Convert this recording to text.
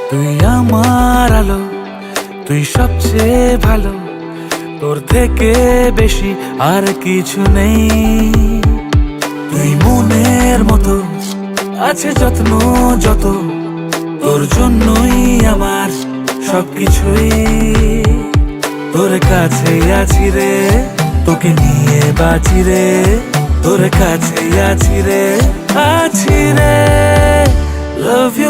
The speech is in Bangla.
তুই আমার আলো, তুই সবচেয়ে ভালো, তোর থেকে বেশি আর কিছু নেই। তুই মনের মতো আছে যত্ন যত, তোর জন্যই আমার সবকিছুই। তোর কাছে আছি রে, তোকে নিয়ে বাঁচি রে, তোর কাছে আছি রে, আছি রে। Love you